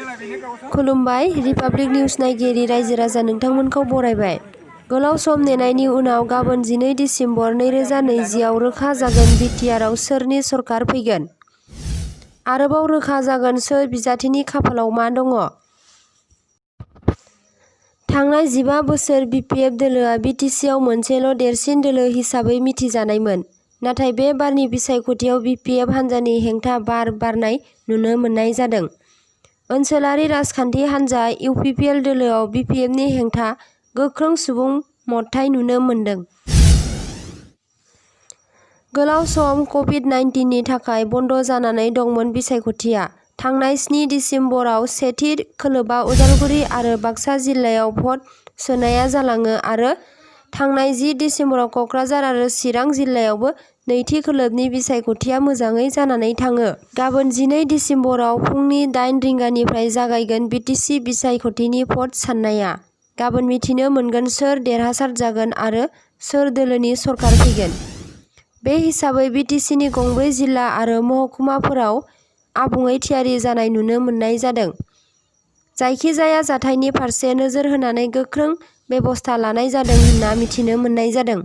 खुलुमबाय republic news नायगिरि रायजो राजा नोंथांमोनखौ बरायबाय। गोलाव सम नेनायनि उनाव गाबोन 12 दिसेम्बर 2020 आव रोखा जागोन बिटिआरआव सोरनि सरकार फैगोन। आरोबाव रोखा जागोन सोर बिजाथिनि खाफालाव मा दङ। थांनाय 15 बोसोर बिपिएफ दोलोआ बिटिसिआव मोनसेल' देरसिन दोलो हिसाबै मिथिजानायमोन। नाथाय बे बारनि बिसायख'थियाव बिपिएफ हान्जानि हेंथा बार बारनाय नुनो मोननाय जादों। ओनसोलारि राजखान्थि हान्जा इउपिपिएल दोलोआव बिपिएफनि हेंथा गोख्रों सुबुं मदथाइ नुनो मोनदों। गोलाव सम कभिड-19 नि थाखाय बन्द जानानै दंमोन बिसायख'थिया। थांनाय 7 दिसेम्बराव सेथि खोलोबआव उदालगुरि आरो बाक्सा जिल्लायाव भट सोनाया जालाङो आरो थांनाय 10 दिसेम्बराव कक्राझार आरो चिरां जिल्लायावबो नैथि खोलोबनि बिसायख'थिया मोजाङै जानानै थाङो। गाबोन 12 दिसेम्बराव फुंनि 8 रिंगानिफ्राय जागायगोन बिटिसि बिसायख'थिनि भट साननाया। गाबोन मिथिनो मोनगोन सोर देरहासार जागोन आरो सोर दोलोनि सरकार फैगोन। बे हिसाबै बिटिसिनि गंब्रै जिल्ला आरो महकुमाफोराव आबुङै थियारि जानाय नुनो मोननाय जादों। जायखिजाया जाथायनि फारसे नोजोर होनानै गोख्रों बेबस्था लानाय जादों होनना मिथिनो मोननाय जादों।